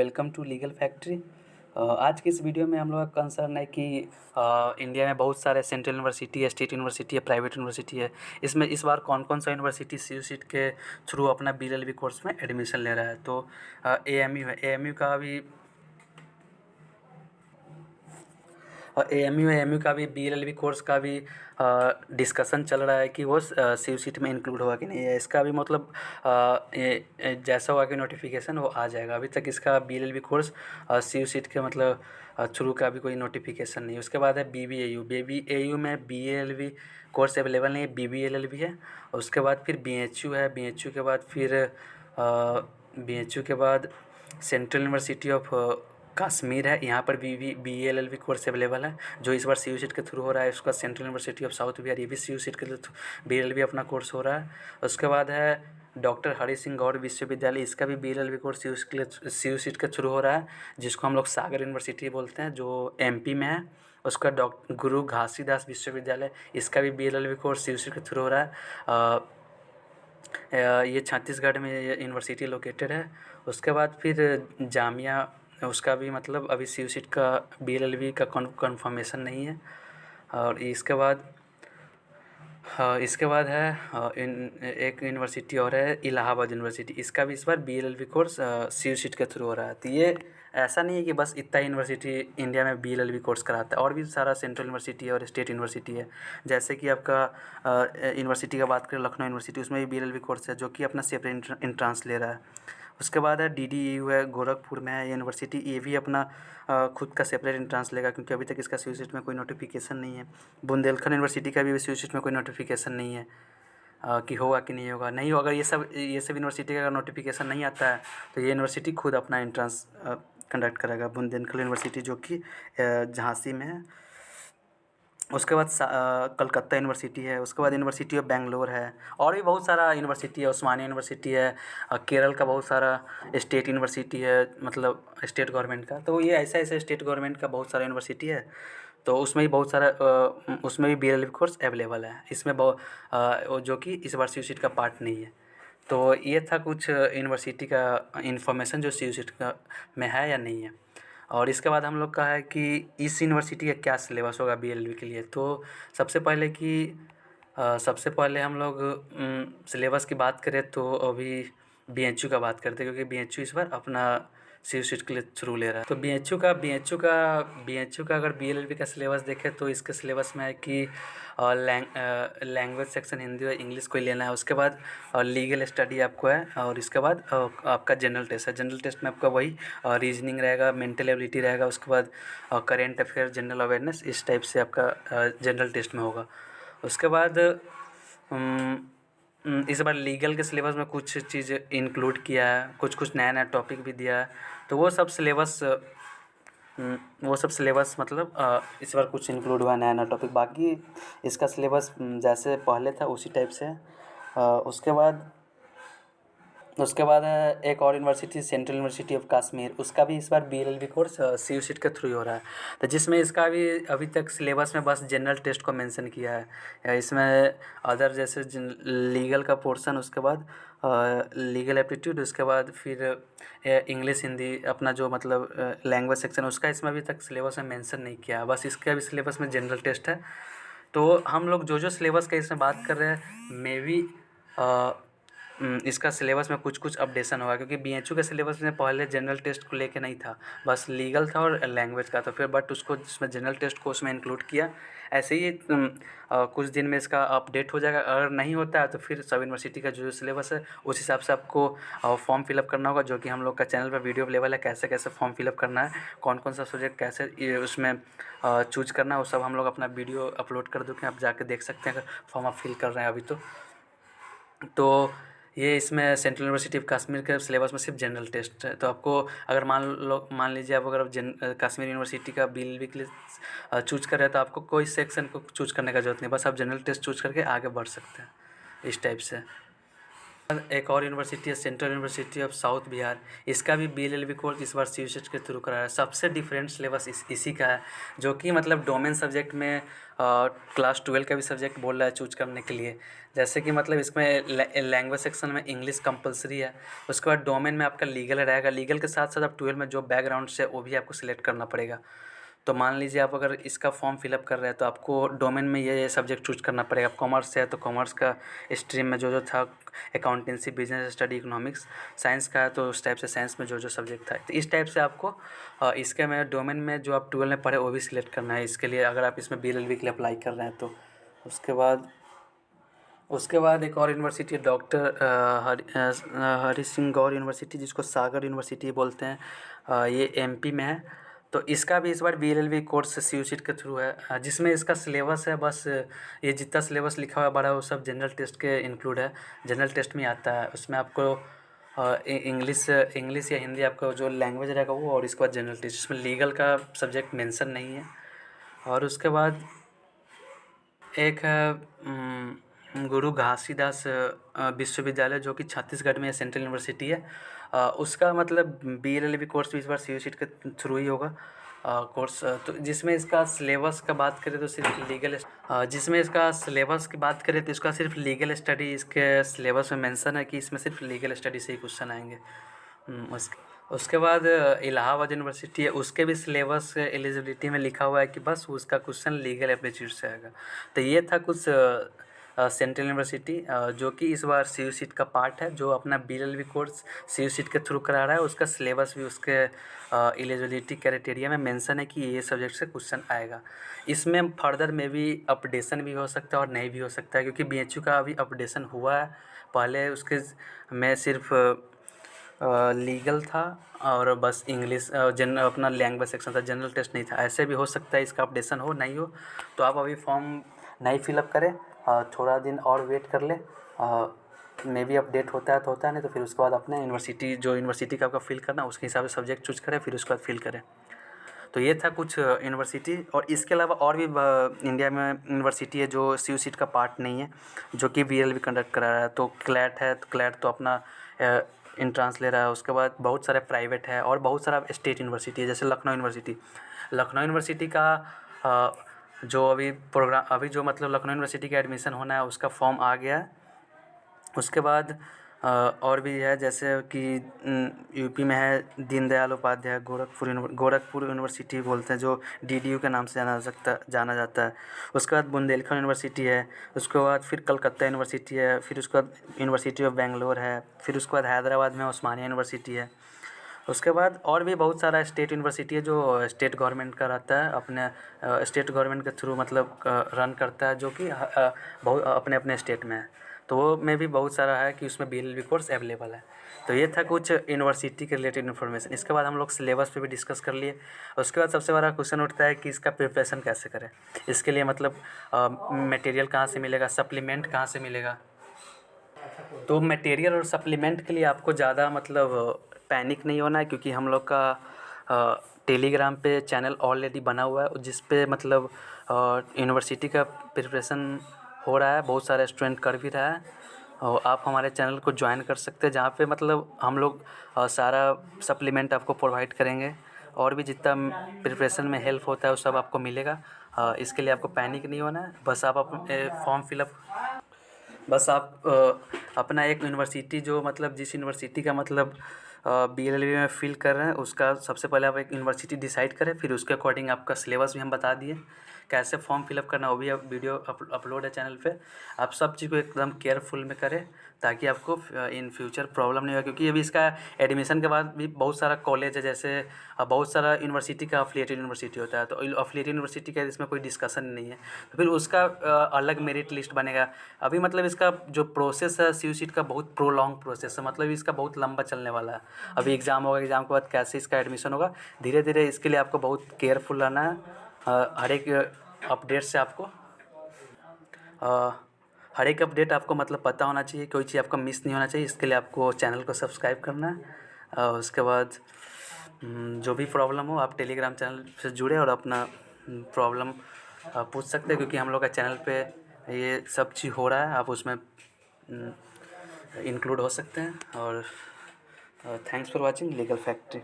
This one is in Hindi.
Welcome to legal factory. आज की इस वीडियो में हम लोग का कंसर्न है कि इंडिया में बहुत सारे सेंट्रल यूनिवर्सिटी है, स्टेट यूनिवर्सिटी है, प्राइवेट यूनिवर्सिटी है। इसमें इस बार कौन कौन सा यूनिवर्सिटी सीयूसीट के थ्रू अपना बीएलएलबी कोर्स में एडमिशन ले रहा है। तो एएमयू है, एएमयू का भी एएमयू का भी बीएलएलबी कोर्स का भी डिस्कशन चल रहा है कि वो सीयूसीट में इंक्लूड होगा कि नहीं है। इसका भी मतलब जैसा होगा कि नोटिफिकेशन वो आ जाएगा। अभी तक इसका बीएलएलबी कोर्स सीयूसीट के मतलब थ्रू का भी कोई नोटिफिकेशन नहीं है। उसके बाद है बीबीएयू में बीएलएलबी कोर्स अवेलेबल नहीं है, बीबीएलएलबी है। उसके बाद फिर बीएचयू है, बीएचयू के बाद फिर बीएचयू के बाद सेंट्रल यूनिवर्सिटी ऑफ कश्मीर है। यहाँ पर बीएलएलबी कोर्स अवेलेबल है जो इस बार सीयूसीट के थ्रू हो रहा है। उसका central university of south Bihar, ये भी सीयूसीट के बीएलएलबी अपना कोर्स हो रहा है। उसके बाद है डॉक्टर हरि सिंह गौड़ विश्वविद्यालय, इसका भी बीएलएलबी कोर्स सीयूसीट के थ्रू हो रहा है, जिसको हम लोग सागर यूनिवर्सिटी बोलते हैं, जो एमपी में है। उसका डॉक्टर गुरु घासीदास विश्वविद्यालय, इसका भी बीएलएलबी कोर्स सीयूसीट के थ्रू हो रहा है। ये छत्तीसगढ़ में यूनिवर्सिटी लोकेटेड है। उसके बाद फिर जामिया, उसका भी मतलब अभी सीयूसीट का बीएलएलबी का कन्फर्मेशन नहीं है। और इसके बाद है एक यूनिवर्सिटी और है इलाहाबाद यूनिवर्सिटी, इसका भी इस बार बीएलएलबी कोर्स सीयूसीट के थ्रू हो रहा है। तो ये ऐसा नहीं है कि बस इतना यूनिवर्सिटी इंडिया में बीएलएलबी कोर्स कराता है, और भी सारा सेंट्रल यूनिवर्सिटी है और स्टेट यूनिवर्सिटी है। जैसे कि आपका यूनिवर्सिटी का बात करें, लखनऊ यूनिवर्सिटी, उसमें भी बीएलएलबी कोर्स है जो कि अपना सेपरेट एंट्रेंस ले रहा है। उसके बाद है डीडीयू है, गोरखपुर में है यूनिवर्सिटी, ये भी अपना खुद का सेपरेट एंट्रेंस लेगा, क्योंकि अभी तक इसका सीयूसीट में कोई नोटिफिकेशन नहीं है। बुंदेलखंड यूनिवर्सिटी का भी सीयूसीट में कोई नोटिफिकेशन नहीं है कि होगा कि नहीं होगा। नहीं होगा, ये सब यूनिवर्सिटी का अगर नोटिफिकेशन नहीं आता है तो ये यूनिवर्सिटी खुद अपना एंट्रेंस कंडक्ट करेगा। बुंदेलखंड यूनिवर्सिटी जो कि झांसी में है। उसके बाद कलकत्ता यूनिवर्सिटी है। उसके बाद यूनिवर्सिटी ऑफ बेंगलोर है, और भी बहुत सारा यूनिवर्सिटी है। उस्मानिया यूनिवर्सिटी है, केरल का बहुत सारा स्टेट यूनिवर्सिटी है, मतलब स्टेट गवर्नमेंट का। तो ये ऐसा स्टेट गवर्नमेंट का बहुत सारा यूनिवर्सिटी है, तो उसमें भी बहुत सारा उसमें भी बीएलएलबी कोर्स अवेलेबल है। इसमें जो कि इस बार सीयूसीट का पार्ट नहीं है। तो ये था कुछ यूनिवर्सिटी का इन्फॉर्मेशन जो सीयूसीट का में है या नहीं है। और इसके बाद हम लोग का है कि इस यूनिवर्सिटी का क्या सिलेबस होगा बीएलएलबी के लिए। तो सबसे पहले हम लोग सिलेबस की बात करें तो अभी बीएचयू का बात करते हैं, क्योंकि बीएचयू इस बार अपना सीयूसीट के लिए थ्रू ले रहा है। तो बीएचयू का अगर बीएलएलबी का सिलेबस देखें तो इसके सिलेबस में है कि लैंग्वेज सेक्शन हिंदी और इंग्लिश को ही लेना है। उसके बाद लीगल स्टडी आपको है, और इसके बाद आपका जनरल टेस्ट है। जनरल टेस्ट में आपका वही रीजनिंग रहेगा, मेंटल एबिलिटी रहेगा। उसके बाद करेंट अफेयर, जनरल अवेयरनेस, इस टाइप से आपका जनरल टेस्ट में होगा। उसके बाद इस बार लीगल के सिलेबस में कुछ चीज़ इंक्लूड किया है, कुछ नया नया टॉपिक भी दिया है। तो वो सब सिलेबस मतलब इस बार कुछ इंक्लूड हुआ नया नया टॉपिक। बाकी इसका सिलेबस जैसे पहले था उसी टाइप से है। उसके बाद है एक और university, central university of Kashmir, उसका भी इस बार बीएलएलबी कोर्स सीयूसीट के थ्रू हो रहा है। तो जिसमें इसका भी अभी तक सिलेबस में बस जनरल टेस्ट को मेंशन किया है। इसमें अदर जैसे लीगल का पोर्शन, उसके बाद लीगल एप्टीट्यूड, उसके बाद फिर इंग्लिश हिंदी अपना जो मतलब लैंग्वेज सेक्शन, उसका इसमें अभी तक सिलेबस में मेंशन नहीं किया है। बस इसका भी सिलेबस में जनरल टेस्ट है। तो हम लोग जो सिलेबस का इसमें बात कर रहे हैं, मे बी इसका सिलेबस में कुछ अपडेशन होगा, क्योंकि बीएचयू के सिलेबस में पहले जनरल टेस्ट को लेके नहीं था, बस लीगल था और लैंग्वेज का। तो फिर बट उसको जिसमें जनरल टेस्ट को उसमें इंक्लूड किया। ऐसे ही कुछ दिन में इसका अपडेट हो जाएगा। अगर नहीं होता है तो फिर सब यूनिवर्सिटी का जो सिलेबस है उस हिसाब से आपको फॉर्म फिलअप करना होगा, जो कि हम लोग का चैनल पर वीडियो अवेलेबल है, कैसे कैसे फॉर्म फिलअप करना है, कौन कौन सा सब्जेक्ट कैसे उसमें चूज करना है, वो सब हम लोग अपना वीडियो अपलोड कर दूँगे, आप जाके देख सकते हैं अगर फॉर्म आप फिल कर रहे हैं अभी। तो ये इसमें सेंट्रल यूनिवर्सिटी ऑफ कश्मीर के सिलेबस में सिर्फ जनरल टेस्ट है। तो आपको अगर मान लीजिए आप अगर कश्मीर यूनिवर्सिटी का बीएलएलबी के लिए चूज कर रहे हैं, तो आपको कोई सेक्शन को चूज करने का जरूरत नहीं, बस आप जनरल टेस्ट चूज करके आगे बढ़ सकते हैं, इस टाइप से। एक और यूनिवर्सिटी है central university of south Bihar, इसका भी बीएलएलबी कोर्स इस बार सीयूसीट के थ्रू करा है। सबसे डिफरेंट सिलेबस इसी का है, जो कि मतलब डोमेन सब्जेक्ट में क्लास 12 का भी सब्जेक्ट बोल रहा है चूज करने के लिए। जैसे कि मतलब इसमें लैंग्वेज सेक्शन में इंग्लिश कंपलसरी है, उसके बाद डोमेन में आपका लीगल रहेगा, लीगल के साथ साथ आप 12 में जो बैकग्राउंड से वो भी आपको सिलेक्ट करना पड़ेगा। तो मान लीजिए आप अगर इसका फॉर्म फिलअप कर रहे हैं तो आपको डोमेन में ये सब्जेक्ट चूज करना पड़ेगा। कॉमर्स से है तो कॉमर्स का स्ट्रीम में जो था accountancy, business study, economics. Science का है तो उस टाइप से साइंस में जो सब्जेक्ट था, तो इस टाइप से आपको इसके में डोमेन में जो आप 12 में पढ़े वो भी सिलेक्ट करना है इसके लिए, अगर आप इसमें बीएलएलबी के लिए अप्लाई कर रहे हैं तो। उसके बाद एक और यूनिवर्सिटी है डॉक्टर हरी सिंह गौर यूनिवर्सिटी, जिसको सागर यूनिवर्सिटी बोलते हैं। ये एमपी में है। तो इसका भी इस बार बीएलएलबी कोर्स सीयूसीट के थ्रू है, जिसमें इसका सिलेबस है बस ये जितना सिलेबस लिखा हुआ है बड़ा वो सब जनरल टेस्ट के इंक्लूड है, जनरल टेस्ट में आता है। उसमें आपको इंग्लिश या हिंदी आपका जो लैंग्वेज रहेगा वो, और इसके बाद जनरल टेस्ट, इसमें लीगल का सब्जेक्ट मेंशन नहीं है। और उसके बाद एक है गुरु घासीदास विश्वविद्यालय, जो कि छत्तीसगढ़ में सेंट्रल यूनिवर्सिटी है। उसका मतलब बीएलएलबी कोर्स भी इस बार सीयूसीट के थ्रू ही होगा कोर्स। तो जिसमें इसका सिलेबस का बात करें तो सिर्फ लीगल, जिसमें इसका सिलेबस की बात करें तो इसका सिर्फ लीगल स्टडी इसके सिलेबस में मेंशन है कि इसमें सिर्फ लीगल स्टडी से ही क्वेश्चन आएंगे। उसके बाद इलाहाबाद यूनिवर्सिटी है, उसके भी सिलेबस एलिजिबिलिटी में लिखा हुआ है कि बस उसका क्वेश्चन लीगल एप्टीट्यूड से आएगा। तो ये था कुछ सेंट्रल यूनिवर्सिटी जो कि इस बार सीयूसीट का पार्ट है, जो अपना बीएलएलबी कोर्स सीयूसीट के थ्रू करा रहा है। उसका सिलेबस भी उसके एलिजिबिलिटी क्राइटेरिया में मेंशन है कि ये सब्जेक्ट से क्वेश्चन आएगा। इसमें फर्दर में भी अपडेशन भी हो सकता है और नहीं भी हो सकता है, क्योंकि बीएचयू का अभी अपडेशन हुआ है। पहले उसके में सिर्फ लीगल था और बस इंग्लिश जनरल अपना लैंग्वेज सेक्शन था, जनरल टेस्ट नहीं था। ऐसे भी हो सकता है इसका अपडेशन हो नहीं हो, तो आप अभी फॉर्म नहीं फिलअप करें, थोड़ा दिन और वेट कर ले, मे भी अपडेट होता है तो होता है, नहीं तो फिर उसके बाद अपने यूनिवर्सिटी जो यूनिवर्सिटी का आपका फिल करना उसके हिसाब से सब्जेक्ट चूज करें, फिर उसके बाद फिल करें। तो ये था कुछ यूनिवर्सिटी। और इसके अलावा और भी इंडिया में यूनिवर्सिटी है जो सीयूसीट का पार्ट नहीं है, जो कि बीएलएलबी कंडक्ट करा रहा है। तो क्लैट है, तो क्लैट तो अपना इंट्रांस ले रहा है। उसके बाद बहुत सारे प्राइवेट है और बहुत सारा स्टेट यूनिवर्सिटी है, जैसे लखनऊ यूनिवर्सिटी। लखनऊ यूनिवर्सिटी का जो अभी जो मतलब लखनऊ यूनिवर्सिटी का एडमिशन होना है उसका फॉर्म आ गया है। उसके बाद और भी है, जैसे कि यूपी में है दीनदयाल उपाध्याय गोरखपुर यूनिवर्सिटी बोलते हैं, जो डीडीयू के नाम से जाना जाता है। उसके बाद बुंदेलखंड यूनिवर्सिटी है। उसके बाद फिर कलकत्ता यूनिवर्सिटी है। फिर उसके बाद यूनिवर्सिटी ऑफ बेंगलोर है। फिर उसके बाद हैदराबाद में उस्मानिया यूनिवर्सिटी है। उसके बाद और भी बहुत सारा स्टेट यूनिवर्सिटी है जो स्टेट गवर्नमेंट का रहता है, अपने स्टेट गवर्नमेंट के थ्रू मतलब रन करता है, जो कि बहुत अपने अपने स्टेट में है। तो वो में भी बहुत सारा है कि उसमें बीएलएलबी कोर्स अवेलेबल है। तो ये था कुछ यूनिवर्सिटी के रिलेटेड इन्फॉर्मेशन। इसके बाद हम लोग सिलेबस पे भी डिस्कस कर लिए। उसके बाद सबसे बड़ा क्वेश्चन उठता है कि इसका प्रिपरेशन कैसे करें। इसके लिए मतलब मटेरियल कहाँ से मिलेगा, सप्लीमेंट कहाँ से मिलेगा। तो मटेरियल और सप्लीमेंट के लिए आपको ज़्यादा मतलब पैनिक नहीं होना है, क्योंकि हम लोग का टेलीग्राम पे चैनल ऑलरेडी बना हुआ है, जिस पे मतलब यूनिवर्सिटी का प्रिपरेशन हो रहा है, बहुत सारे स्टूडेंट कर भी रहा है। और आप हमारे चैनल को ज्वाइन कर सकते हैं, जहाँ पे मतलब हम लोग सारा सप्लीमेंट आपको प्रोवाइड करेंगे, और भी जितना प्रिपरेशन में हेल्प होता है वो सब आपको मिलेगा। इसके लिए आपको पैनिक नहीं होना है। बस आप अपना एक यूनिवर्सिटी जो मतलब जिस यूनिवर्सिटी का मतलब बीएलएलबी में फिल कर रहे हैं उसका सबसे पहले आप एक यूनिवर्सिटी डिसाइड करें, फिर उसके अकॉर्डिंग आपका सिलेबस भी हम बता दिए, कैसे फॉर्म फिलअप करना वो भी अब वीडियो अपलोड है चैनल पे। आप सब चीज़ को एकदम केयरफुल में करें, ताकि आपको इन फ्यूचर प्रॉब्लम नहीं हो। क्योंकि अभी इसका एडमिशन के बाद भी बहुत सारा कॉलेज है, जैसे बहुत सारा यूनिवर्सिटी का अफिलिएटेड यूनिवर्सिटी होता है, तो अफिलिएटेड यूनिवर्सिटी का इसमें कोई डिस्कशन नहीं है, तो फिर उसका अलग मेरिट लिस्ट बनेगा। अभी मतलब इसका जो प्रोसेस है सीयूसीट का बहुत प्रोलॉन्ग प्रोसेस है, मतलब इसका बहुत लंबा चलने वाला है। अभी एग्ज़ाम होगा, एग्ज़ाम के बाद कैसे इसका एडमिशन होगा, धीरे धीरे इसके लिए आपको बहुत केयरफुल रहना है। हर एक अपडेट से आपको हर एक अपडेट आपको मतलब पता होना चाहिए, कोई चीज़ आपका मिस नहीं होना चाहिए। इसके लिए आपको चैनल को सब्सक्राइब करना है। उसके बाद जो भी प्रॉब्लम हो आप टेलीग्राम चैनल से जुड़े और अपना प्रॉब्लम पूछ सकते हैं, क्योंकि हम लोग का चैनल पे ये सब चीज़ हो रहा है। आप उसमें इंक्लूड हो सकते हैं। और thanks for watching legal factory.